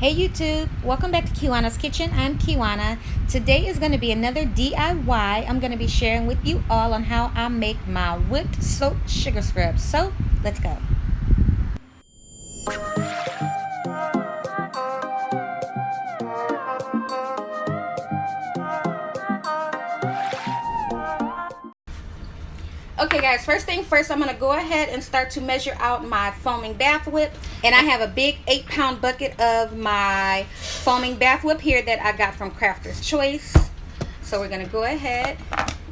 Hey YouTube, welcome back to Kiwanna's Kitchen. I'm Kiwanna. Today is going to be another DIY. I'm going to be sharing with you all on how I make my whipped soap sugar scrub. So, let's go. Okay guys, first thing first, I'm going to go ahead and start to measure out my foaming bath whip. And I have a big 8-pound bucket of my foaming bath whip here that I got from Crafter's Choice. So we're going to go ahead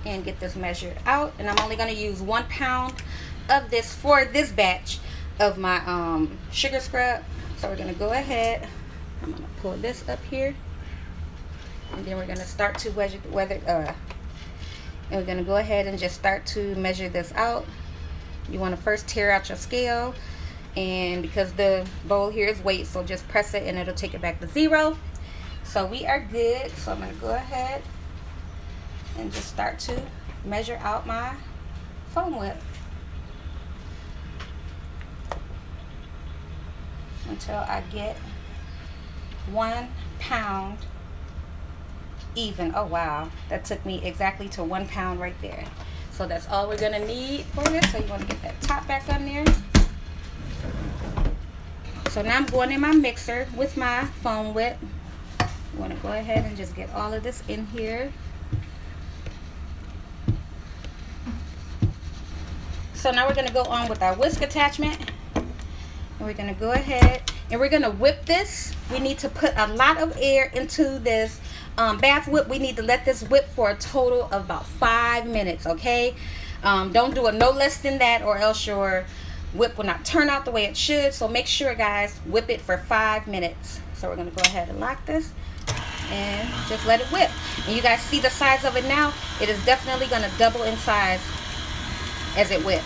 and get this measured out. And I'm only going to use 1 pound of this for this batch of my sugar scrub. So we're going to go ahead. I'm going to pull this up here. And then we're going to start to and we're going to go ahead and just start to measure this out. You want to first tear out your scale, and because the bowl here is weight, so just press it and it'll take it back to 0. So we are good. So I'm going to go ahead and just start to measure out my foam whip until I get 1 pound even. Oh wow, that took me exactly to 1 pound right there. So that's all we're gonna need for this. So you want to get that top back on there. So now I'm going in my mixer with my foam whip. You want to go ahead and just get all of this in here. So now we're going to go on with our whisk attachment, and we're going to go ahead and we're going to whip this. We need to put a lot of air into this bath whip. We need to let this whip for a total of about 5 minutes, okay? Don't do it no less than that, or else your whip will not turn out the way it should. So make sure, guys, whip it for 5 minutes. So we're going to go ahead and lock this and just let it whip. And you guys see the size of it now. It is definitely going to double in size as it whips.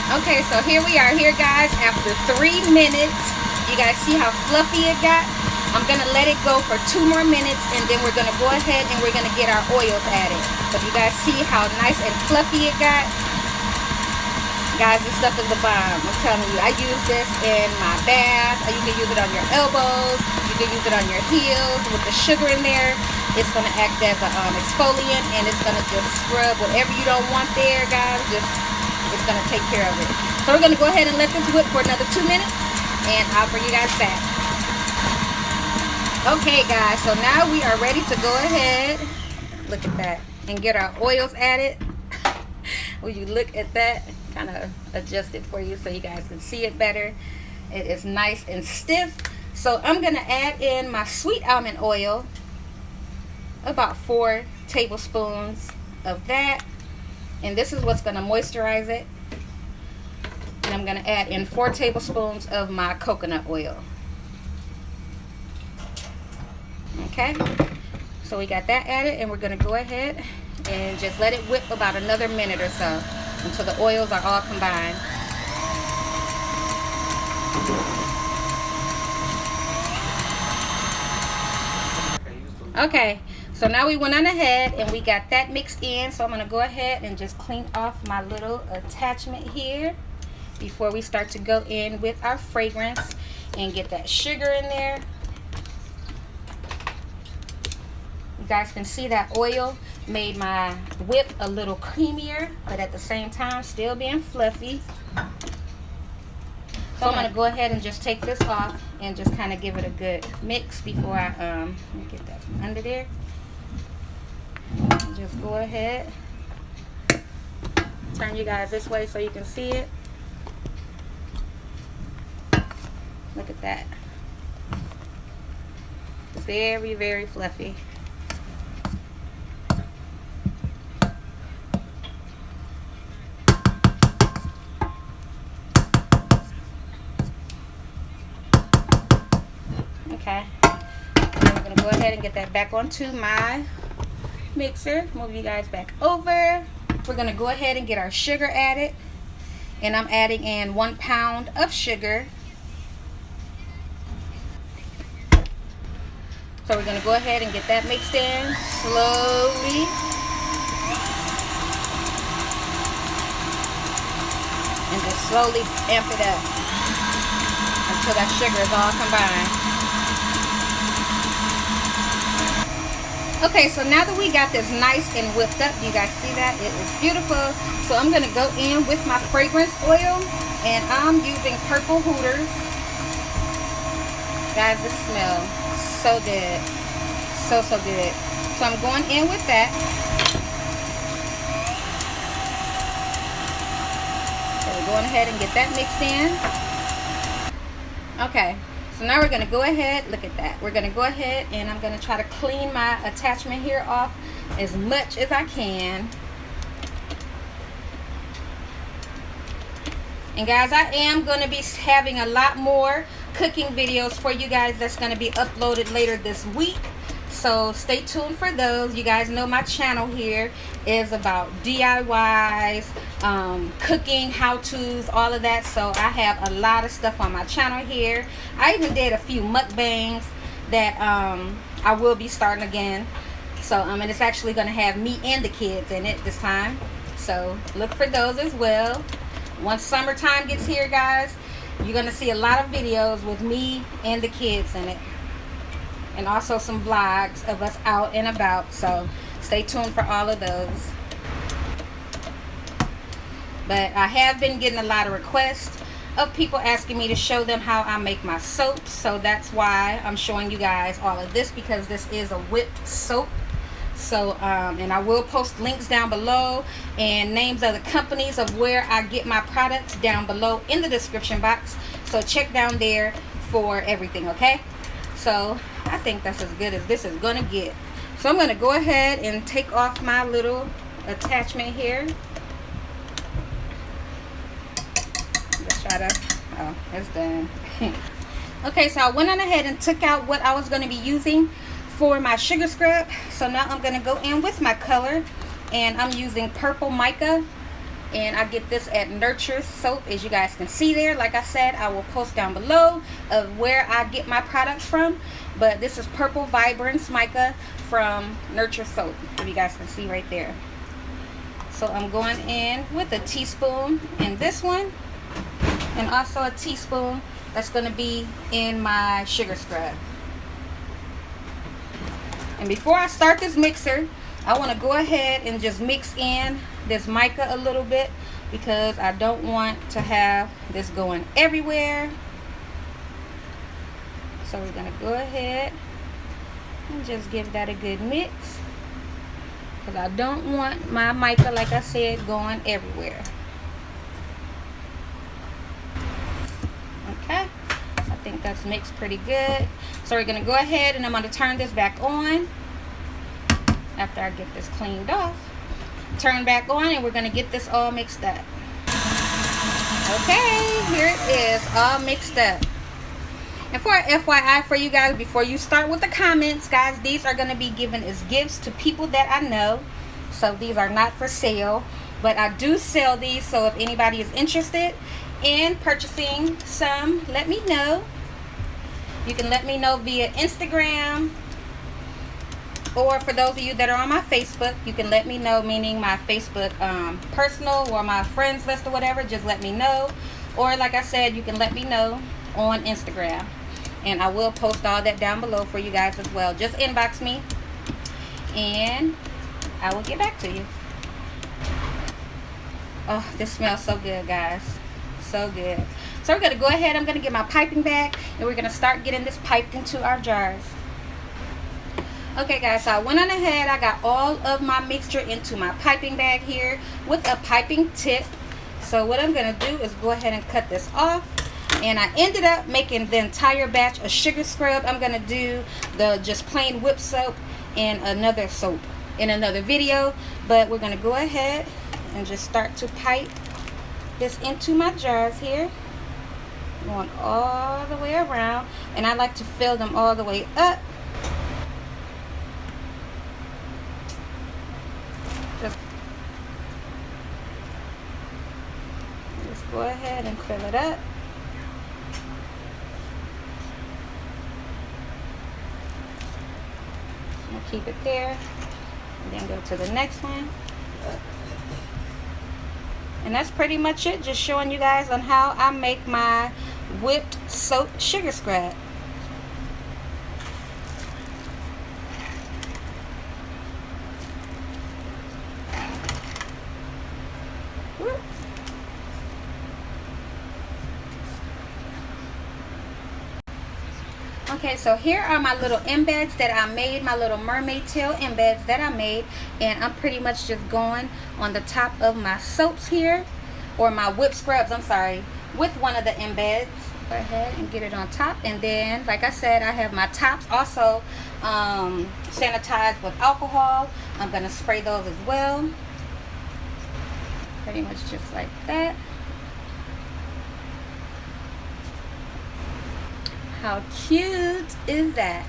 Okay, so here we are here, guys, after 3 minutes. You guys see how fluffy it got? I'm going to let it go for 2 more minutes, and then we're going to go ahead and we're going to get our oils added. So you guys see how nice and fluffy it got? Guys, this stuff is the bomb. I'm telling you, I use this in my bath. You can use it on your elbows. You can use it on your heels with the sugar in there. It's going to act as an exfoliant, and it's going to just scrub whatever you don't want there, guys. It's going to take care of it. So we're going to go ahead and let this whip for another 2 minutes, and I'll bring you guys back. Okay guys, so now we are ready to go ahead, look at that, and get our oils added. Will you look at that? Kind of adjust it for you so you guys can see it better. It is nice and stiff. So I'm going to add in my sweet almond oil, about 4 tablespoons of that. And this is what's going to moisturize it. And I'm going to add in 4 tablespoons of my coconut oil. Okay, so we got that added, and we're going to go ahead and just let it whip about another minute or so until the oils are all combined. Okay, so now we went on ahead and we got that mixed in. So I'm going to go ahead and just clean off my little attachment here before we start to go in with our fragrance and get that sugar in there. You guys can see that oil made my whip a little creamier, but at the same time still being fluffy. So I'm going to go ahead and just take this off and just kind of give it a good mix before I let me get that from under there. And just go ahead, turn you guys this way so you can see it. Look at that. Very, very fluffy. Okay, and we're going to go ahead and get that back onto my mixer. Move you guys back over. We're going to go ahead and get our sugar added, and I'm adding in 1 pound of sugar. So we're going to go ahead and get that mixed in slowly, and just slowly amp it up. until that sugar is all combined. Okay, so now that we got this nice and whipped up, you guys see that? It is beautiful. So I'm going to go in with my fragrance oil, and I'm using Purple Hooters. Guys, this smells so good. So good. So I'm going in with that. So we're going ahead and get that mixed in. Okay, so now we're going to go ahead, look at that. We're going to go ahead and I'm going to try to clean my attachment here off as much as I can. And guys, I am going to be having a lot more cooking videos for you guys that's going to be uploaded later this week. So stay tuned for those. You guys know my channel here is about DIYs, cooking, how-tos, all of that. So I have a lot of stuff on my channel here. I even did a few mukbangs that I will be starting again. So and it's actually going to have me and the kids in it this time. So look for those as well. Once summertime gets here, guys, you're going to see a lot of videos with me and the kids in it. And also some vlogs of us out and about. So stay tuned for all of those. But I have been getting a lot of requests of people asking me to show them how I make my soap. So that's why I'm showing you guys all of this, because this is a whipped soap. So and I will post links down below and names of the companies of where I get my products down below in the description box. So check down there for everything, okay? So I think that's as good as this is gonna get. So I'm gonna go ahead and take off my little attachment here. Let's try to, oh, it's done. Okay, so I went on ahead and took out what I was gonna be using for my sugar scrub. So now I'm gonna go in with my color, and I'm using Purple Mica, and I get this at Nurture Soap, as you guys can see there. Like I said, I will post down below of where I get my products from, but this is Purple Vibrance Mica from Nurture Soap, if you guys can see right there. So I'm going in with a teaspoon in this one, and also a teaspoon that's going to be in my sugar scrub. And before I start this mixer, I want to go ahead and just mix in this mica a little bit, because I don't want to have this going everywhere. So we're going to go ahead and just give that a good mix, because I don't want my mica, like I said, going everywhere. Okay, I think that's mixed pretty good. So we're going to go ahead and I'm going to turn this back on after I get this cleaned off. Turn back on, and we're going to get this all mixed up. Okay, here it is, all mixed up. And for FYI for you guys, before you start with the comments, guys, these are going to be given as gifts to people that I know. So these are not for sale, but I do sell these. So if anybody is interested in purchasing some, let me know. You can let me know via Instagram, or for those of you that are on my Facebook, you can let me know, meaning my Facebook personal or my friends list or whatever. Just let me know. Or like I said, you can let me know on Instagram, and I will post all that down below for you guys as well. Just inbox me and I will get back to you. Oh, this smells so good, guys. So good. So we're going to go ahead. I'm going to get my piping bag, and we're going to start getting this piped into our jars. Okay, guys, so I went on ahead. I got all of my mixture into my piping bag here with a piping tip. So what I'm going to do is go ahead and cut this off. And I ended up making the entire batch of sugar scrub. I'm going to do the just plain whip soap in another soap in another video. But we're going to go ahead and just start to pipe this into my jars here. Going all the way around. And I like to fill them all the way up. Just go ahead and fill it up. I'll keep it there, and then go to the next one. And that's pretty much it, just showing you guys on how I make my whipped soap sugar scrub. Okay, so here are my little embeds that I made, my little mermaid tail embeds that I made, and I'm pretty much just going on the top of my soaps here, or my whip scrubs, I'm sorry, with one of the embeds. Go ahead and get it on top, and then, like I said, I have my tops also sanitized with alcohol. I'm going to spray those as well. Pretty much just like that. How cute is that?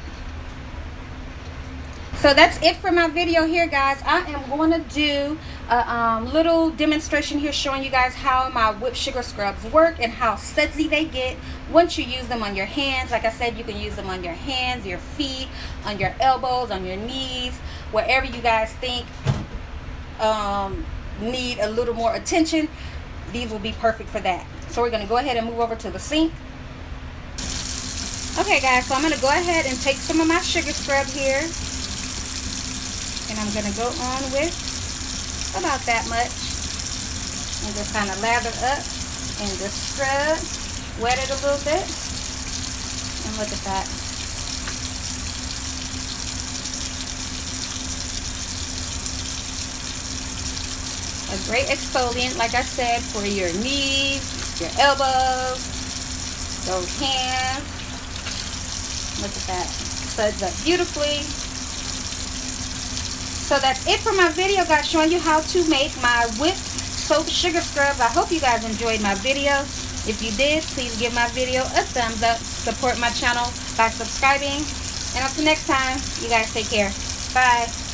So that's it for my video here, guys. I am going to do a little demonstration here showing you guys how my whipped sugar scrubs work and how sudsy they get once you use them on your hands. Like I said, you can use them on your hands, your feet, on your elbows, on your knees, wherever you guys think need a little more attention. These will be perfect for that. So we're going to go ahead and move over to the sink. Okay, guys, so I'm going to go ahead and take some of my sugar scrub here. And I'm going to go on with about that much. And just kind of lather up and just scrub. Wet it a little bit. And look at that. A great exfoliant, like I said, for your knees, your elbows, those hands. Look at that. Suds up beautifully. So that's it for my video, guys, showing you how to make my whipped soap sugar scrubs. I hope you guys enjoyed my video. If you did, please give my video a thumbs up. Support my channel by subscribing. And until next time, you guys take care. Bye.